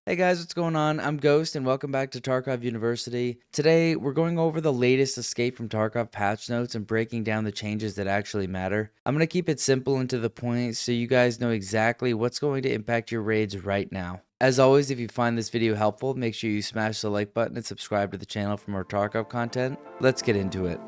Hey guys, what's going on? I'm Ghost and welcome back to Tarkov University. Today, we're going over the latest Escape from Tarkov patch notes and breaking down the changes that actually matter. I'm going to keep it simple and to the point so you guys know exactly what's going to impact your raids right now. As always, if you find this video helpful, make sure you smash the like button and subscribe to the channel for more Tarkov content. Let's get into it.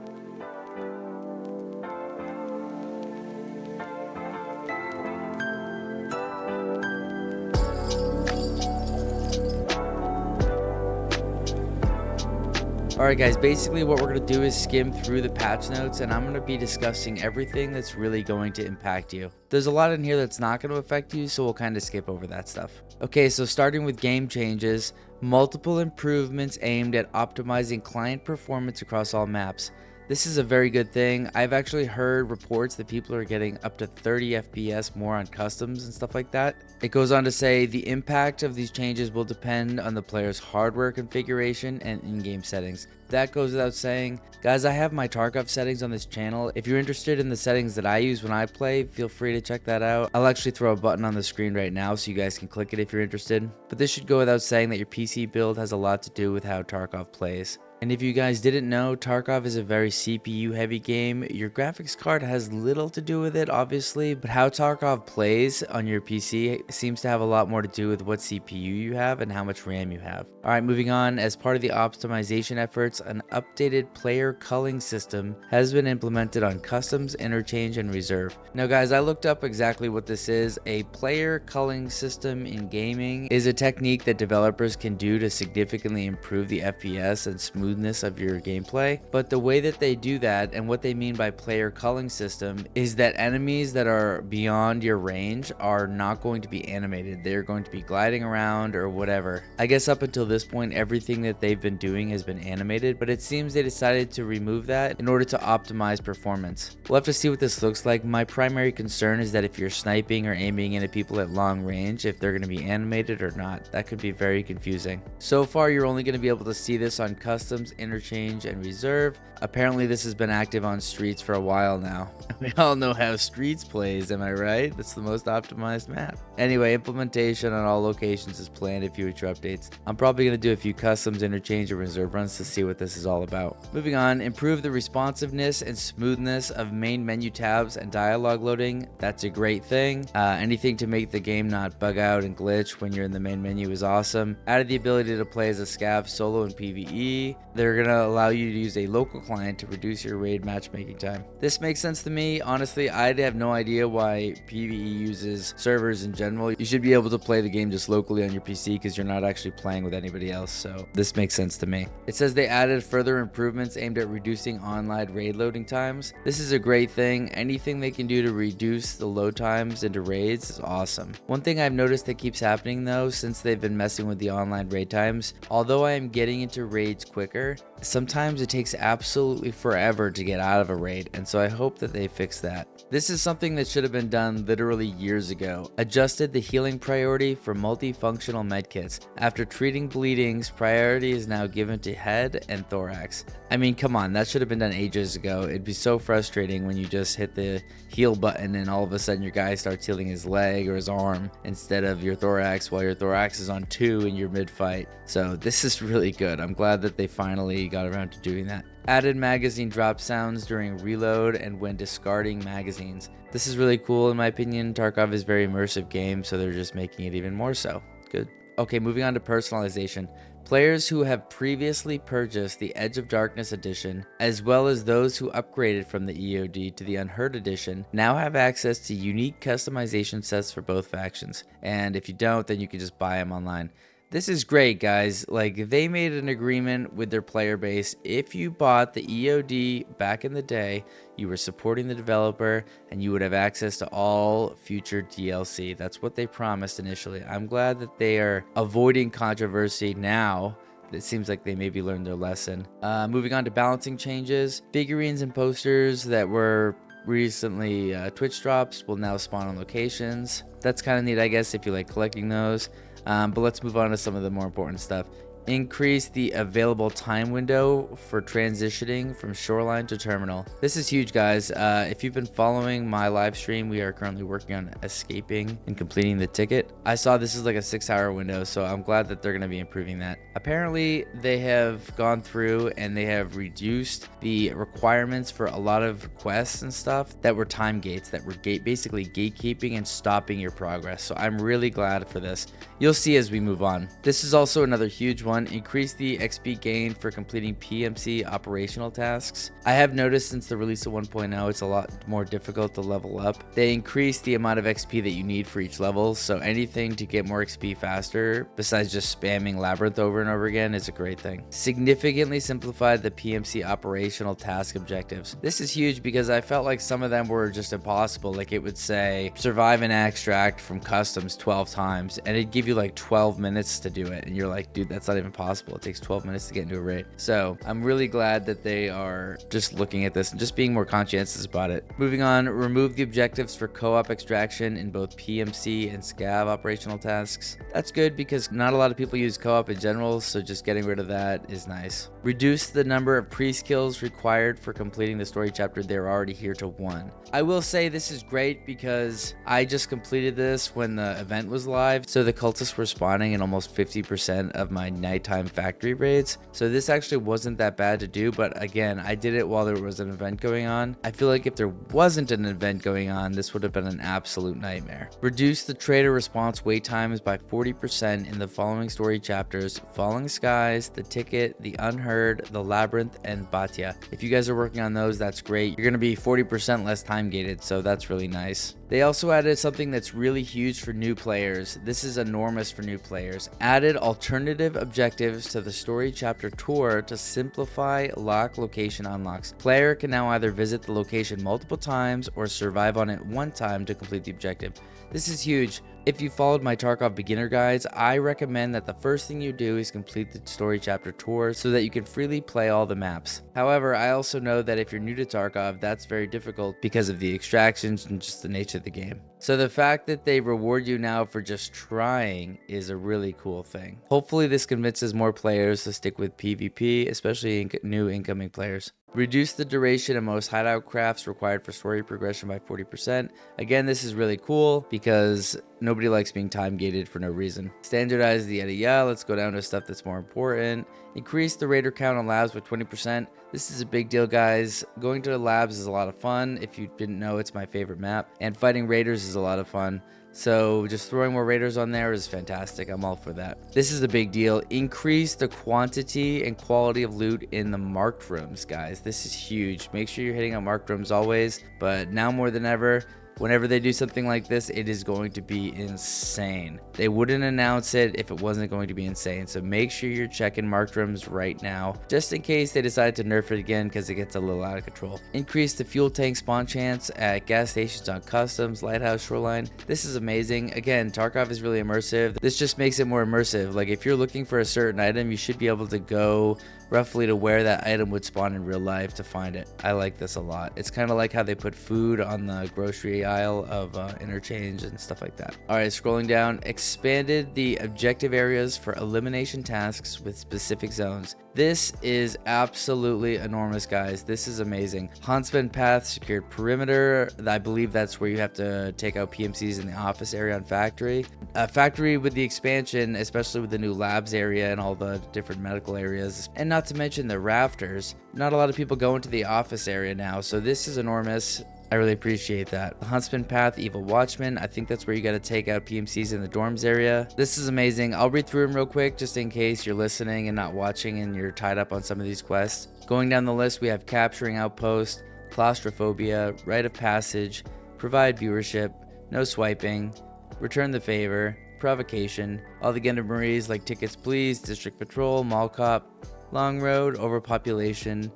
Alright guys, basically what we're going to do is skim through the patch notes and I'm going to be discussing everything that's really going to impact you. There's a lot in here that's not going to affect you, so we'll kind of skip over that stuff. Okay, so starting with game changes, multiple improvements aimed at optimizing client performance across all maps. This is a very good thing. I've actually heard reports that people are getting up to 30 FPS more on customs and stuff like that. It goes on to say the impact of these changes will depend on the player's hardware configuration and in-game settings. That goes without saying. Guys, I have my Tarkov settings on this channel. If you're interested in the settings that I use when I play, feel free to check that out. I'll actually throw a button on the screen right now so you guys can click it if you're interested. But this should go without saying that your PC build has a lot to do with how Tarkov plays. And if you guys didn't know, Tarkov is a very CPU heavy game. Your graphics card has little to do with it, obviously, but how Tarkov plays on your PC seems to have a lot more to do with what CPU you have and how much RAM you have. Alright, moving on, as part of the optimization efforts, an updated player culling system has been implemented on customs, interchange, and reserve. Now guys, I looked up exactly what this is. A player culling system in gaming is a technique that developers can do to significantly improve the FPS and smoothness of your gameplay, but the way that they do that and what they mean by player culling system is that enemies that are beyond your range are not going to be animated. They're going to be gliding around or whatever. I guess up until this point everything that they've been doing has been animated, but it seems they decided to remove that in order to optimize performance. We'll have to see what this looks like. My primary concern is that if you're sniping or aiming into people at long range, if they're going to be animated or not. That could be very confusing. So far you're only going to be able to see this on custom, interchange, and reserve. Apparently this has been active on streets for a while now. We all know how streets plays, am I right? That's the most optimized map. Anyway, implementation on all locations is planned in future updates. I'm probably going to do a few customs, interchange, and reserve runs to see what this is all about. Moving on, improve the responsiveness and smoothness of main menu tabs and dialogue loading. That's a great thing. Anything to make the game not bug out and glitch when you're in the main menu is awesome. Added the ability to play as a scav solo in PvE. They're going to allow you to use a local client to reduce your raid matchmaking time. This makes sense to me. Honestly, I have no idea why PvE uses servers in general. You should be able to play the game just locally on your PC because you're not actually playing with anybody else, so this makes sense to me. It says they added further improvements aimed at reducing online raid loading times. This is a great thing. Anything they can do to reduce the load times into raids is awesome. One thing I've noticed that keeps happening though, since they've been messing with the online raid times, although I am getting into raids quicker, sometimes it takes absolutely forever to get out of a raid, and so I hope that they fix that. This is something that should have been done literally years ago. Adjusted the healing priority for multifunctional medkits. After treating bleedings, priority is now given to head and thorax. I mean, come on, that should have been done ages ago. It'd be so frustrating when you just hit the heal button and all of a sudden your guy starts healing his leg or his arm instead of your thorax while your thorax is on 2 in your mid-fight. So this is really good. I'm glad that they finally got around to doing that. Added magazine drop sounds during reload and when discarding magazines. This is really cool in my opinion. Tarkov is a very immersive game, so they're just making it even more so. Good. Okay, moving on to personalization. Players who have previously purchased the Edge of Darkness edition, as well as those who upgraded from the EOD to the Unheard edition, now have access to unique customization sets for both factions. And if you don't, then you can just buy them online. This is great, guys. Like, they made an agreement with their player base. If you bought the EOD back in the day, you were supporting the developer and you would have access to all future DLC. That's what they promised initially. I'm glad that they are avoiding controversy now. It seems like they maybe learned their lesson. Moving on to balancing changes. Figurines and posters that were recently Twitch drops will now spawn on locations. That's kind of neat, I guess, if you like collecting those. But let's move on to some of the more important stuff. Increase the available time window for transitioning from shoreline to terminal. This is huge, guys. If you've been following my live stream, we are currently working on escaping and completing the ticket. I saw this is like a 6-hour window, so I'm glad that they're going to be improving that. Apparently, they have gone through and they have reduced the requirements for a lot of quests and stuff that were time gates, that were basically gatekeeping and stopping your progress. So I'm really glad for this. You'll see as we move on. This is also another huge one. Increase the XP gain for completing PMC operational tasks. I have noticed since the release of 1.0, it's a lot more difficult to level up. They increase the amount of XP that you need for each level, so anything to get more XP faster, besides just spamming Labyrinth over and over again, is a great thing. Significantly simplified the PMC operational task objectives. This is huge because I felt like some of them were just impossible. Like it would say, survive and extract from customs 12 times, and it'd give you like 12 minutes to do it, and you're like, dude, that's not even possible. It takes 12 minutes to get into a raid. So I'm really glad that they are just looking at this and just being more conscientious about it. Moving on, remove the objectives for co-op extraction in both PMC and scav operational tasks. That's good because not a lot of people use co-op in general, so just getting rid of that is nice. Reduce the number of pre-skills required for completing the story chapter. They're already here to 1. I will say this is great because I just completed this when the event was live, so the cultists were spawning in almost 50% of my nighttime factory raids. So this actually wasn't that bad to do, but again, I did it while there was an event going on. I feel like if there wasn't an event going on, this would have been an absolute nightmare. Reduce the trader response wait times by 40% in the following story chapters: Falling Skies, The Ticket, The Unheard, The Labyrinth, and Batya. If you guys are working on those, that's great. You're going to be 40% less time gated, so that's really nice. They also added something that's really huge for new players. This is enormous for new players. Added alternative objectives to the story chapter tour to simplify lock location unlocks. Player can now either visit the location multiple times or survive on it one time to complete the objective. This is huge. If you followed my Tarkov beginner guides, I recommend that the first thing you do is complete the story chapter tour so that you can freely play all the maps. However, I also know that if you're new to Tarkov, that's very difficult because of the extractions and just the nature of the game. So the fact that they reward you now for just trying is a really cool thing. Hopefully this convinces more players to stick with PvP, especially new incoming players. Reduce the duration of most hideout crafts required for story progression by 40%. Again, this is really cool because nobody likes being time gated for no reason. Standardize the edit. Let's go down to stuff that's more important. Increase the raider count on labs by 20%. This is a big deal, guys. Going to the labs is a lot of fun. If you didn't know, it's my favorite map. And fighting raiders is a lot of fun. So just throwing more raiders on there is fantastic. I'm all for that. This is a big deal. Increase the quantity and quality of loot in the marked rooms, guys. This is huge. Make sure you're hitting on marked rooms always, but now more than ever, whenever they do something like this, it is going to be insane. They wouldn't announce it if it wasn't going to be insane. So make sure you're checking marked rooms right now, just in case they decide to nerf it again because it gets a little out of control. Increase the fuel tank spawn chance at gas stations on customs, lighthouse, shoreline. This is amazing. Again, Tarkov is really immersive. This just makes it more immersive. Like if you're looking for a certain item, you should be able to go roughly to where that item would spawn in real life to find it. I like this a lot. It's kind of like how they put food on the grocery aisle of interchange and stuff like that. All right, scrolling down, expanded the objective areas for elimination tasks with specific zones. This is absolutely enormous, guys. This is amazing. Huntsman Path, secured perimeter. I believe that's where you have to take out PMCs in the office area on factory. Factory with the expansion, especially with the new labs area and all the different medical areas, and not to mention the rafters. Not a lot of people go into the office area now, so this is enormous. I really appreciate that. The Huntsman Path, Evil Watchman. I think that's where you got to take out PMCs in the dorms area. This is amazing. I'll read through them real quick just in case you're listening and not watching and you're tied up on some of these quests. Going down the list, we have Capturing Outpost, Claustrophobia, Rite of Passage, Provide Viewership, No Swiping, Return the Favor, Provocation, all the Gendarmeries like Tickets Please, District Patrol, Mall Cop, Long Road, Overpopulation,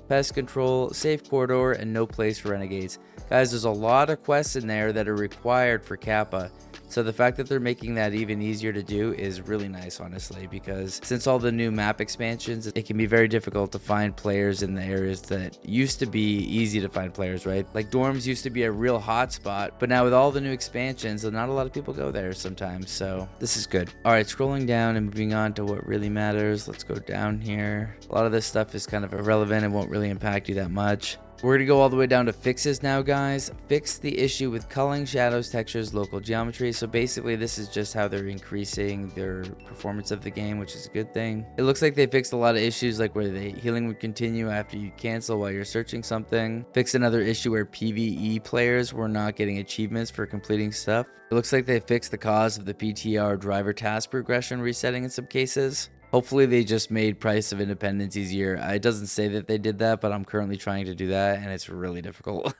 Pest Control, Safe Corridor, and No Place for Renegades. Guys, there's a lot of quests in there that are required for Kappa. So the fact that they're making that even easier to do is really nice, honestly, because since all the new map expansions, it can be very difficult to find players in the areas that used to be easy to find players, right? Like dorms used to be a real hot spot, but now with all the new expansions, not a lot of people go there sometimes, so this is good. All right, scrolling down and moving on to what really matters. Let's go down here. A lot of this stuff is kind of irrelevant and won't really impact you that much. We're going to go all the way down to fixes now, guys. Fix the issue with culling, shadows, textures, local geometry. So basically, this is just how they're increasing their performance of the game, which is a good thing. It looks like they fixed a lot of issues, like where the healing would continue after you cancel while you're searching something. Fixed another issue where PvE players were not getting achievements for completing stuff. It looks like they fixed the cause of the PTR driver task progression resetting in some cases. Hopefully they just made Price of Independence easier. It doesn't say that they did that, but I'm currently trying to do that, and it's really difficult.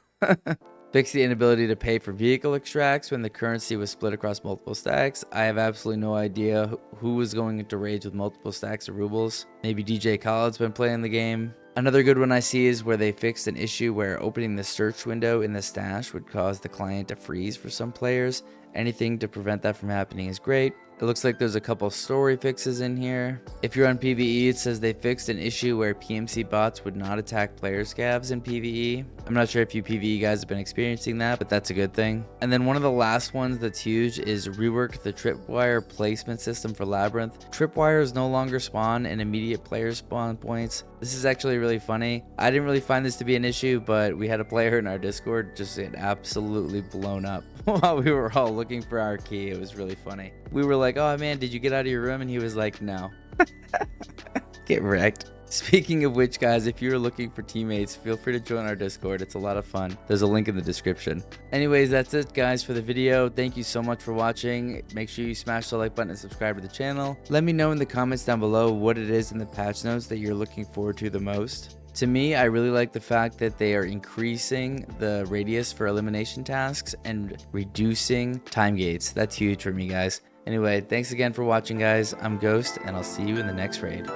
Fix the inability to pay for vehicle extracts when the currency was split across multiple stacks. I have absolutely no idea who was going into raids with multiple stacks of rubles. Maybe DJ Khaled's been playing the game. Another good one I see is where they fixed an issue where opening the search window in the stash would cause the client to freeze for some players. Anything to prevent that from happening is great. It looks like there's a couple story fixes in here. If you're on PvE, it says they fixed an issue where PMC bots would not attack player scavs in PvE. I'm not sure if you PvE guys have been experiencing that, but that's a good thing. And then one of the last ones that's huge is reworked the tripwire placement system for Labyrinth. Tripwires no longer spawn in immediate player spawn points. This is actually really funny. I didn't really find this to be an issue, but we had a player in our Discord just get absolutely blown up while we were all looking for our key. It was really funny. We were like, oh man, did you get out of your room? And he was like, no. Get wrecked. Speaking of which, guys, if you're looking for teammates, feel free to join our Discord. It's a lot of fun. There's a link in the description. Anyways, that's it, guys, for the video. Thank you so much for watching. Make sure you smash the like button and subscribe to the channel. Let me know in the comments down below what it is in the patch notes that you're looking forward to the most. To me, I really like the fact that they are increasing the radius for elimination tasks and reducing time gates. That's huge for me, guys. Anyway, thanks again for watching, guys. I'm Ghost, and I'll see you in the next raid.